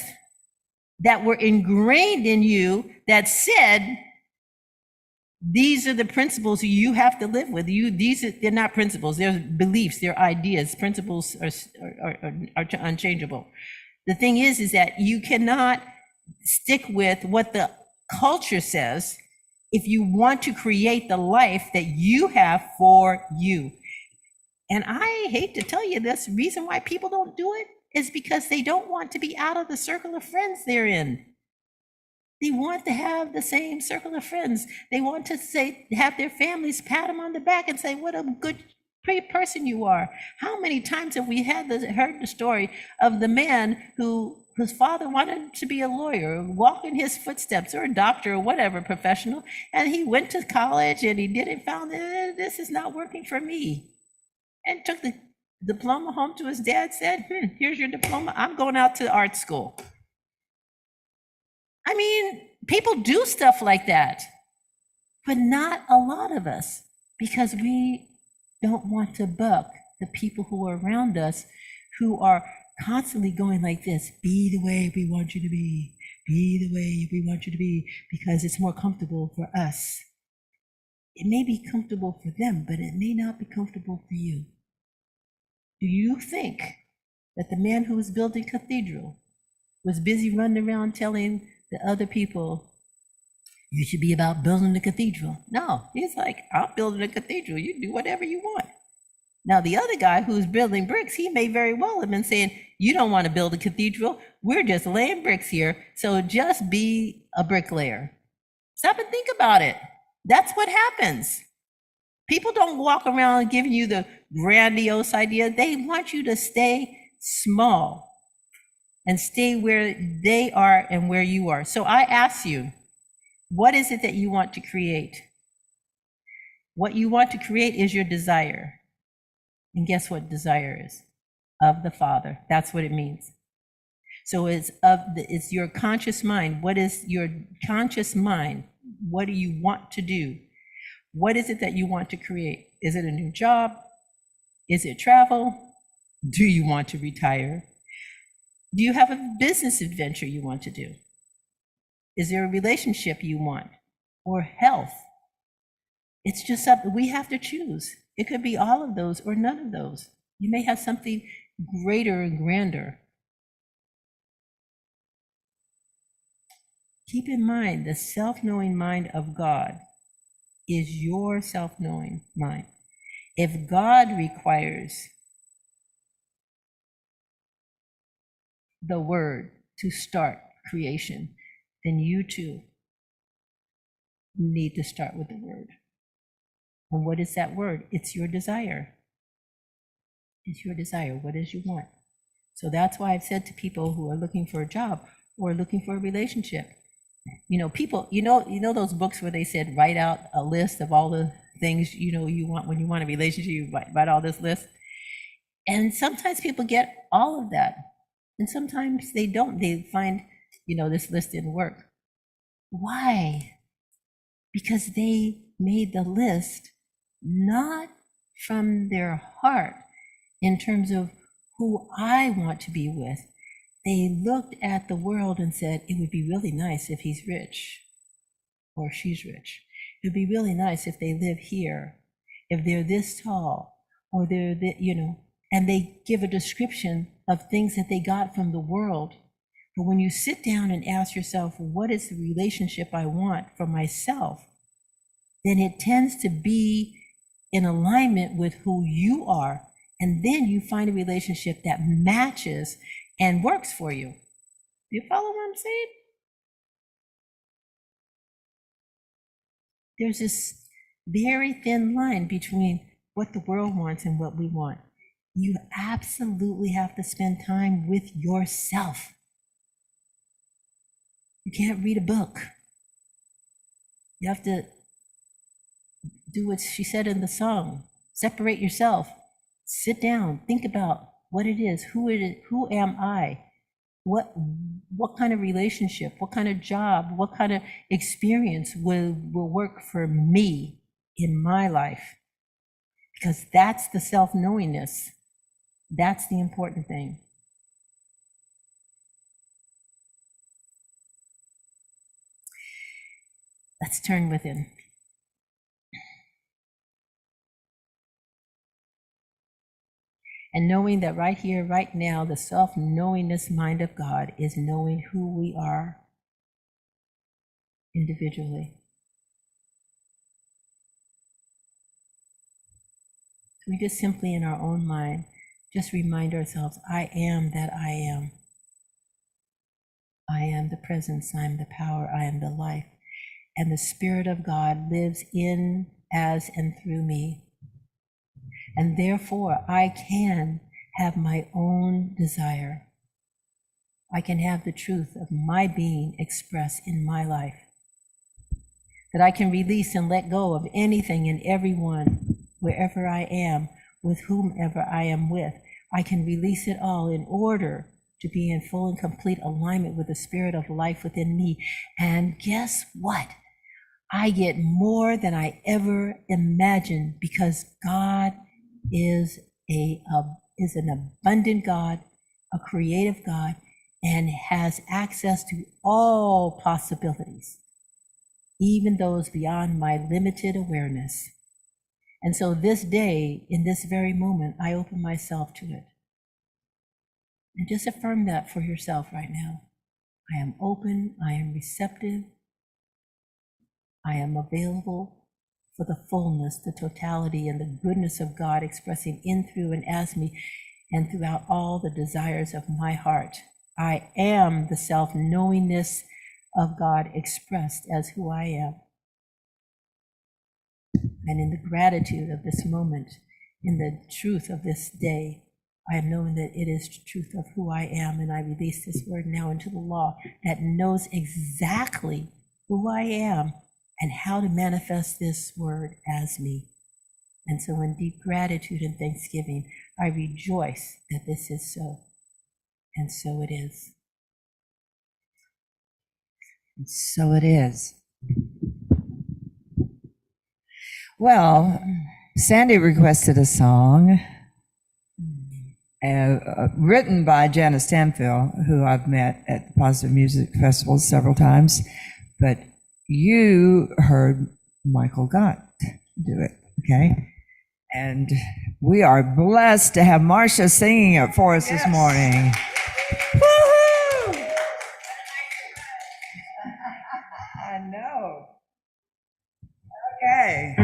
that were ingrained in you, that said, these are the principles you have to live with. They're not principles, they're beliefs, they're ideas. Principles are unchangeable. The thing is that you cannot stick with what the culture says if you want to create the life that you have for you. And I hate to tell you this, reason why people don't do it is because they don't want to be out of the circle of friends they're in. They want to have the same circle of friends. They want to have their families pat them on the back and say, what a good, great person you are. How many times have we heard the story of the man whose father wanted to be a lawyer, walk in his footsteps, or a doctor, or whatever professional, and he went to college and he didn't found this is not working for me, and took the diploma home to his dad, said, here's your diploma, I'm going out to art school. I mean, people do stuff like that, but not a lot of us, because we don't want to buck the people who are around us who are constantly going like this: be the way we want you to be the way we want you to be, because it's more comfortable for us. It may be comfortable for them, but it may not be comfortable for you. Do you think that the man who was building cathedral was busy running around telling the other people, you should be about building the cathedral? No, he's like, I'm building a cathedral, you do whatever you want. Now, the other guy who's building bricks, he may very well have been saying, you don't want to build a cathedral, we're just laying bricks here, so just be a bricklayer. Stop and think about it. That's what happens. People don't walk around giving you the grandiose idea. They want you to stay small and stay where they are and where you are. So I ask you, what is it that you want to create? What you want to create is your desire. And guess what desire is? Of the Father. That's what it means. So it's your conscious mind. What is your conscious mind? What do you want to do? What is it that you want to create? Is it a new job? Is it travel? Do you want to retire? Do you have a business adventure you want to do? Is there a relationship you want? Or health? It's just something we have to choose. It could be all of those or none of those. You may have something greater and grander. Keep in mind, the self-knowing mind of God is your self-knowing mind. If God requires the word to start creation, then you too need to start with the word. And what is that word? It's your desire. It's your desire. What is you want? So that's why I've said to people who are looking for a job or looking for a relationship, people, those books where they said, write out a list of all the things, you want when you want a relationship, you write all this list. And sometimes people get all of that. And sometimes they don't. They find, this list didn't work. Why? Because they made the list not from their heart in terms of who I want to be with. They looked at the world and said, it would be really nice if he's rich or she's rich. It would be really nice if they live here, if they're this tall, or they're, and they give a description of things that they got from the world. But when you sit down and ask yourself, what is the relationship I want for myself? Then it tends to be in alignment with who you are. And then you find a relationship that matches and works for you. Do you follow what I'm saying? There's this very thin line between what the world wants and what we want. You absolutely have to spend time with yourself. You can't read a book. You have to do what she said in the song. Separate yourself. Sit down. Think about what it is. Who it is. Who am I? What kind of relationship? What kind of job? What kind of experience will work for me in my life? Because that's the self-knowingness. That's the important thing. Let's turn within. And knowing that right here, right now, the self-knowingness mind of God is knowing who we are individually. Can we just simply in our own mind, just remind ourselves, I am that I am. I am the presence, I am the power, I am the life. And the Spirit of God lives in, as, and through me. And therefore, I can have my own desire. I can have the truth of my being expressed in my life. That I can release and let go of anything and everyone, wherever I am, with whomever I am with. I can release it all in order to be in full and complete alignment with the Spirit of life within me. And guess what? I get more than I ever imagined, because God is an abundant God, a creative God, and has access to all possibilities, even those beyond my limited awareness. And so this day, in this very moment, I open myself to it. And just affirm that for yourself right now. I am open, I am receptive, I am available for the fullness, the totality, and the goodness of God expressing in, through, and as me, and throughout all the desires of my heart. I am the self-knowingness of God expressed as who I am. And in the gratitude of this moment, in the truth of this day, I am knowing that it is the truth of who I am, and I release this word now into the law that knows exactly who I am and how to manifest this word as me. And so in deep gratitude and thanksgiving, I rejoice that this is so. And so it is. And so it is. Well, Sandy requested a song written by Janice Stanfield, who I've met at the Positive Music Festival several times, but you heard Michael Gott do it, okay? And we are blessed to have Marcia singing it for us this morning. Woohoo! I know. Okay.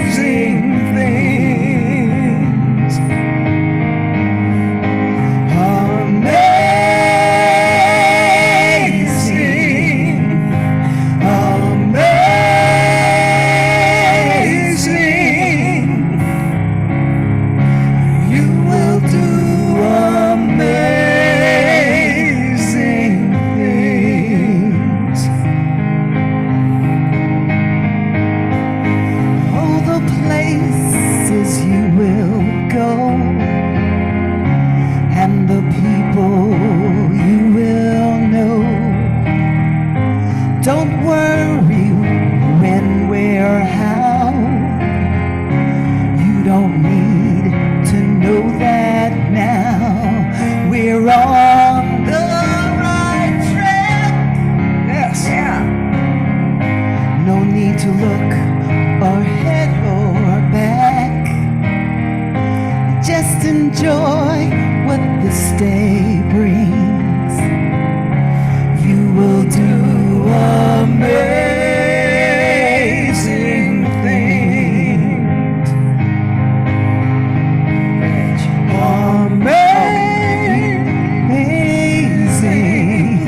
Amazing joy what this day brings. You will do amazing things. Amazing.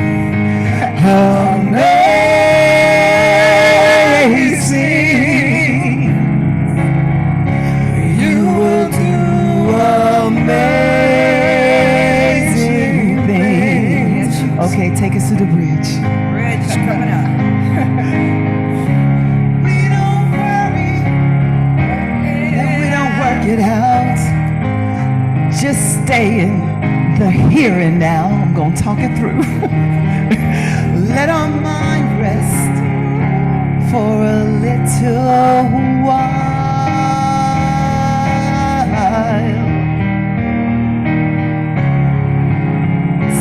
Amazing. You will do amazing things. Okay, take us to the bridge. Bridge is coming up. We don't worry and we don't work it out. Just stay in the here and now. I'm gonna talk it through. Let our mind rest for a little while.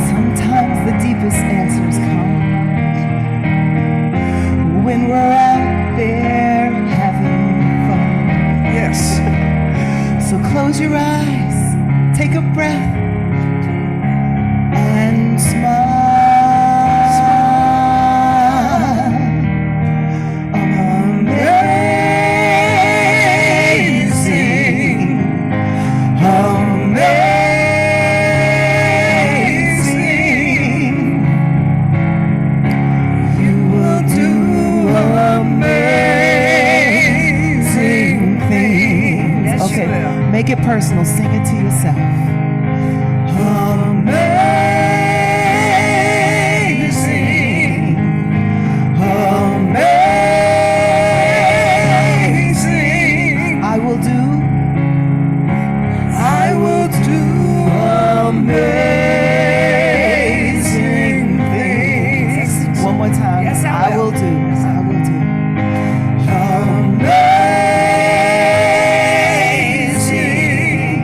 Sometimes the deepest answers come when we're out there having fun. Yes. So close your eyes, take a breath, and smile. Amazing, amazing. You will do amazing things. Yes, you Okay, will. make it personal. Sing it to yourself. Amazing, amazing. I will do amazing things. One more time. Yes, I will. will do. I will do. Amazing,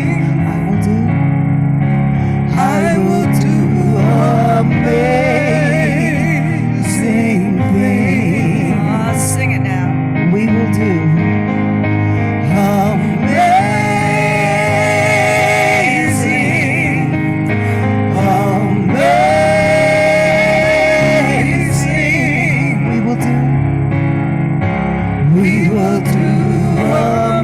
amazing. I will do amazing things. Oh, sing it now. We will do amazing, amazing. We will do amazing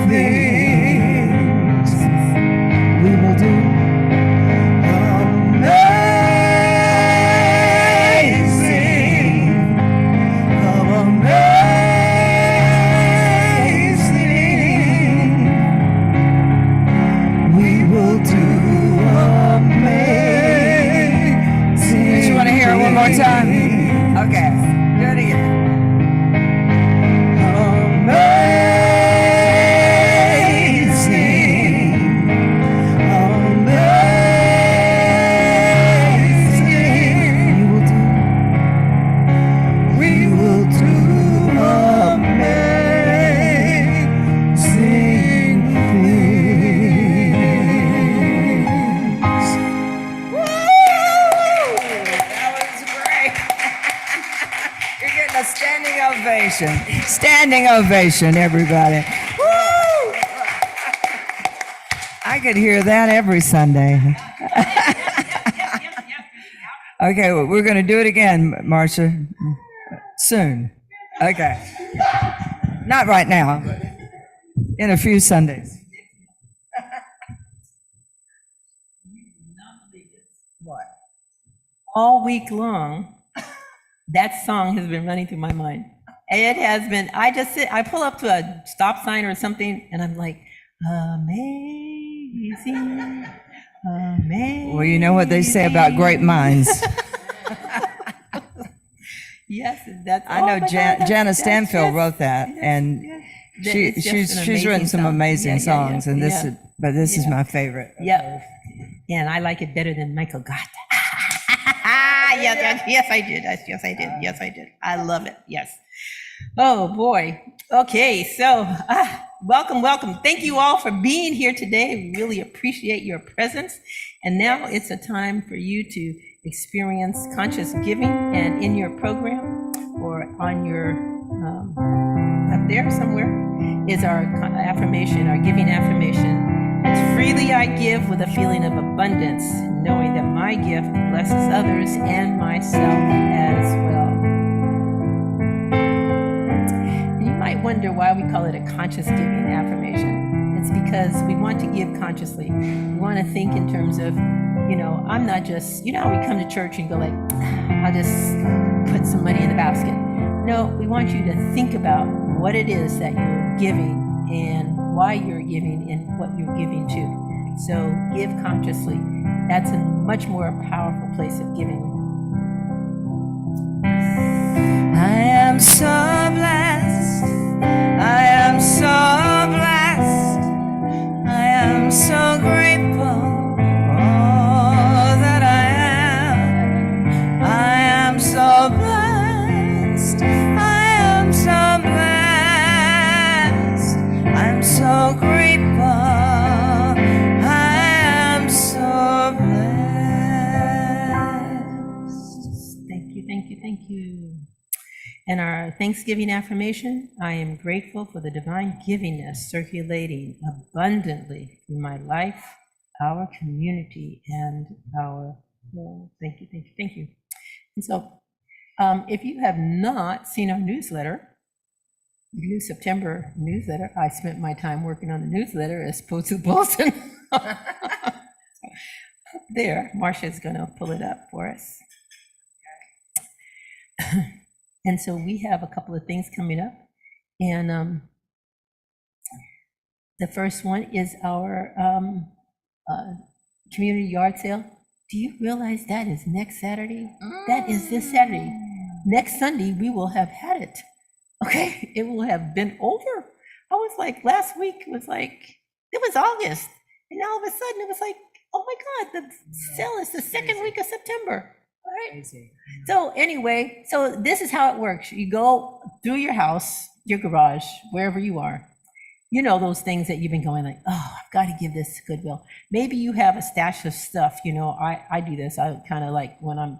things. We will do amazing, amazing. We will do amazing. You want to hear it one more time? Okay, do it again. Amazing, amazing. We will do amazing things. That was great. You're getting a standing ovation. Standing ovation, everybody. Woo! I could hear that every Sunday. Okay, well, we're going to do it again, Marcia. Soon. Okay. Not right now, but in a few Sundays. What? All week long, that song has been running through my mind. It has been, I pull up to a stop sign or something, and I'm like, amazing, amazing. Well, you know what they say about great minds. Yes, that's. I know oh my God, Janice Stanfield yes, wrote that, yes, and yes. she's It's just an written amazing some song. amazing Yeah, songs, and this yeah. is Yeah. my favorite. Yep. And I like it better than Michael Gott. Yes, I did. Yes, I did. Yes, I did. I love it. Yes. Oh, boy. Okay, so welcome. Thank you all for being here today. We really appreciate your presence. And now it's a time for you to experience conscious giving. And in your program, on your, up there somewhere, is our affirmation, our giving affirmation. It's freely I give with a feeling of abundance, knowing that my gift blesses others and myself as well. And you might wonder why we call it a conscious giving affirmation. It's because we want to give consciously. We want to think in terms of, I'm not just, how we come to church and go like, I'll just put some money in the basket. No, we want you to think about what it is that you're giving and why you're giving and what you're giving to. So give consciously. That's a much more powerful place of giving. I am so blessed. I am so blessed. I am so grateful for all that I am. I am so blessed. I am so blessed. I'm so grateful. I am so blessed. Thank you, thank you, thank you. And our Thanksgiving affirmation, I am grateful for the divine givingness circulating abundantly through my life, our community, and our world. Thank you, thank you, thank you. And so if you have not seen our newsletter, new September newsletter, I spent my time working on the newsletter as opposed to the bulletin. There, Marcia's going to pull it up for us. And so we have a couple of things coming up. And the first one is our community yard sale. Do you realize that is next Saturday? That is this Saturday. Next Sunday, we will have had it. Okay, it will have been over. I was like, last week was like, it was August. And all of a sudden it was like, oh my God, the sale is the second week of September. All right. So anyway, so this is how it works. You go through your house, your garage, wherever you are. Those things that you've been going like, oh, I've got to give this to Goodwill. Maybe you have a stash of stuff. I do this. I kind of like when I'm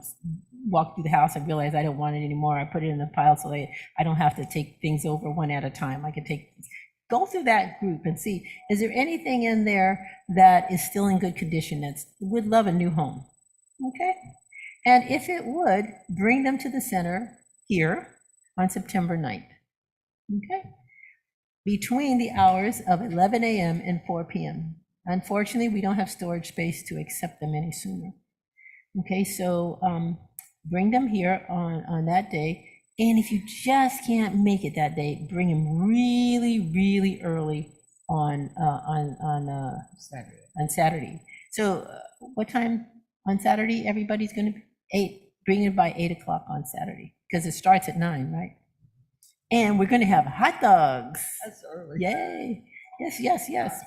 walk through the house, I realize I don't want it anymore. I put it in a pile so I don't have to take things over one at a time. I can go through that group and see, is there anything in there that is still in good condition that would love a new home? Okay. And if it would, bring them to the center here on September 9th. Okay. Between the hours of 11 a.m. and 4 p.m. Unfortunately, we don't have storage space to accept them any sooner. Okay, so bring them here on that day. And if you just can't make it that day, bring them really, really early on Saturday. So what time on Saturday? Everybody's going to 8. Bring it by 8 o'clock on Saturday because it starts at 9, right? And we're going to have hot dogs. That's early. Yay! Yes, yes, yes.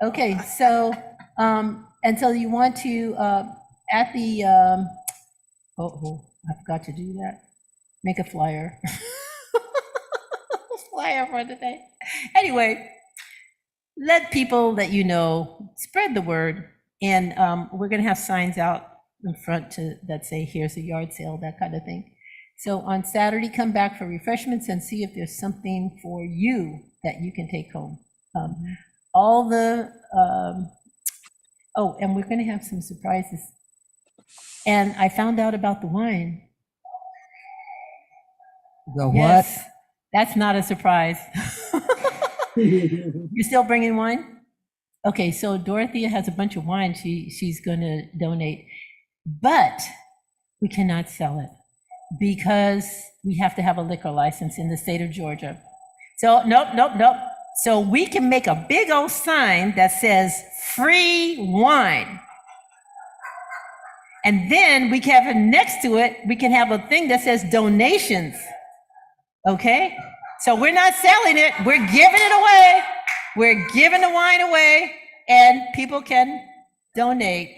Okay, so and so you want to at the I forgot to do that. Make a flyer. Flyer for the day. Anyway, let people that spread the word, and we're going to have signs out in front that say here's a yard sale, that kind of thing. So on Saturday, come back for refreshments and see if there's something for you that you can take home. And we're going to have some surprises. And I found out about the wine. The what? Yes, that's not a surprise. You're still bringing wine? Okay, so Dorothea has a bunch of wine she's going to donate, but we cannot sell it because we have to have a liquor license in the state of Georgia. So nope. So we can make a big old sign that says free wine. And then we can have next to it, we can have a thing that says donations. Okay? So we're not selling it, we're giving it away. We're giving the wine away and people can donate.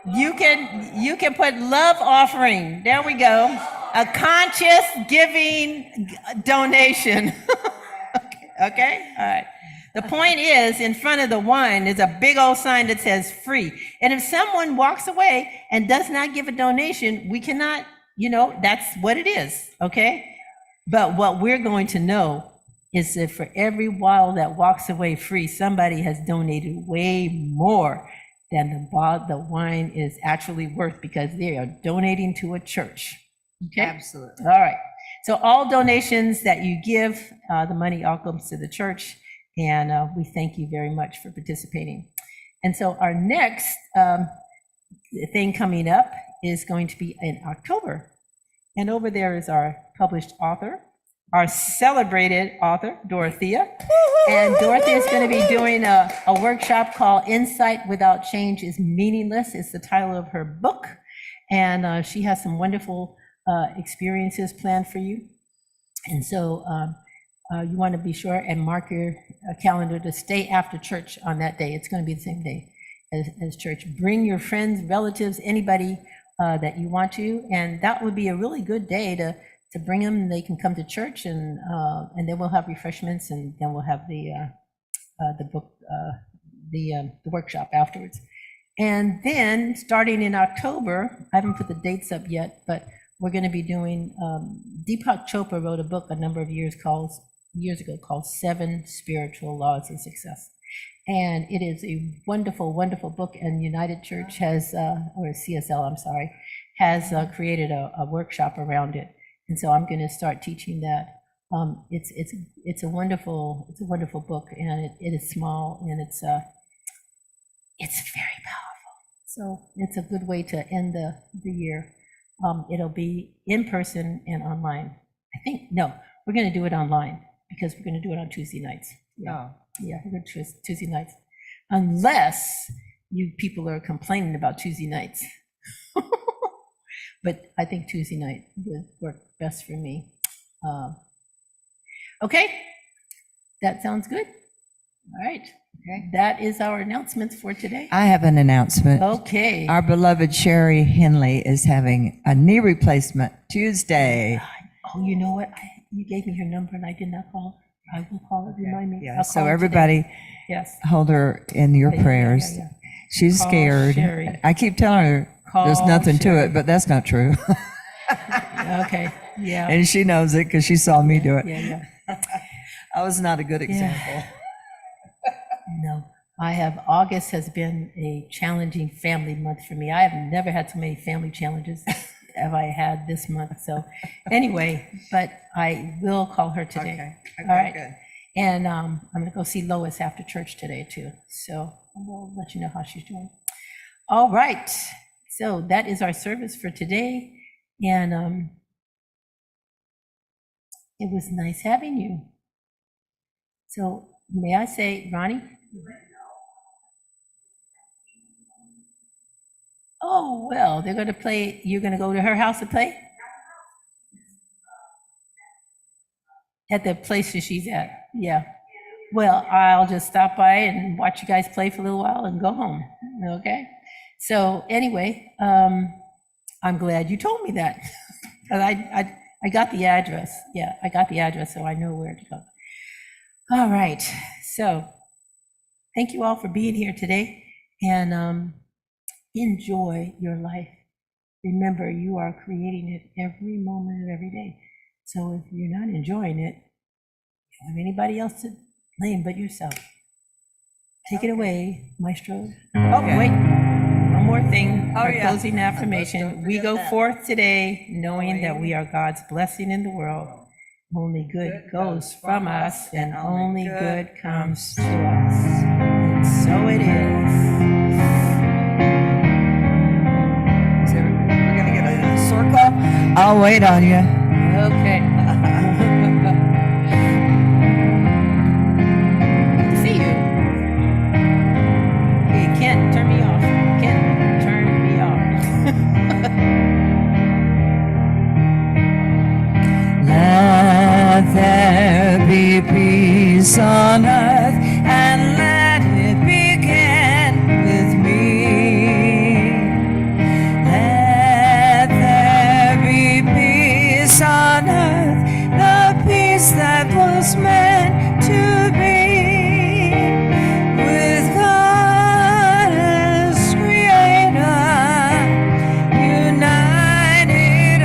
You can put love offering. There we go. A conscious giving donation. Okay? All right. The point is, in front of the wine is a big old sign that says free. And if someone walks away and does not give a donation, we cannot that's what it is, okay? But what we're going to know is that for every bottle that walks away free, somebody has donated way more than the wine is actually worth, because they are donating to a church. Okay? Absolutely. All right. So all donations that you give, the money all comes to the church, and we thank you very much for participating. And so our next thing coming up is going to be in October. And over there is our published author, our celebrated author, Dorothea. And Dorothea is going to be doing a workshop called Insight Without Change is Meaningless. It's the title of her book. And she has some wonderful experiences planned for you. And so you want to be sure and mark your calendar to stay after church on that day. It's going to be the same day as church. Bring your friends, relatives, anybody that you want to. And that would be a really good day to bring them. They can come to church, and then we'll have refreshments, and then we'll have the book, the workshop afterwards. And then starting in October, I haven't put the dates up yet, but we're going to be doing, Deepak Chopra wrote a book a number of years ago called 7 Spiritual Laws of Success. And it is a wonderful, wonderful book, and United Church has, or CSL, I'm sorry, has created a workshop around it. And so I'm going to start teaching that. It's a wonderful book, and it is small, and it's very powerful. So it's a good way to end the year. It'll be in person and online. We're going to do it online, because we're going to do it on Tuesday nights. Yeah, we're going to do Tuesday nights, unless you people are complaining about Tuesday nights. But I think Tuesday night would work best for me. Okay, that sounds good. All right, okay. That is our announcements for today. I have an announcement. Okay. Our beloved Sherry Henley is having a knee replacement Tuesday. Oh, you know what? You gave me her number and I did not call her. I will call her. Remind me. Yeah, so everybody yes, hold her in your prayers. Yeah. She's Call scared. Sherry. I keep telling her there's Call nothing to Sherry. it, but that's not true. Okay, yeah. And she knows it because she saw me do it. Yeah. I was not a good example. No, August has been a challenging family month for me. I have never had so many family challenges as I had this month. So anyway, but I will call her today. Okay, All right. good. And I'm going to go see Lois after church today too. So we'll let you know how she's doing. All right. So that is our service for today. And it was nice having you. So may I say, Ronnie? Oh, well, they're going to play. You're going to go to her house to play? At the place that she's at. Yeah. Well, I'll just stop by and watch you guys play for a little while and go home. Okay. So anyway, I'm glad you told me that. I got the address. Yeah, I got the address, so I know where to go. All right. So thank you all for being here today, and enjoy your life. Remember, you are creating it every moment of every day. So if you're not enjoying it, you don't have anybody else to blame but yourself. Take it away, Maestro. Oh, wait. One more thing for closing affirmation. We go forth today knowing that we are God's blessing in the world. Only good goes from us, and only good comes to us. And so it is. So we're going to get a circle. I'll wait on you. Okay. Good to see you. Hey, Kent, turn me off. Kent, turn me off. Let there be peace on earth, and let it begin with me. Let there be peace on earth, the peace that was meant to be with God as Creator, united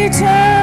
return.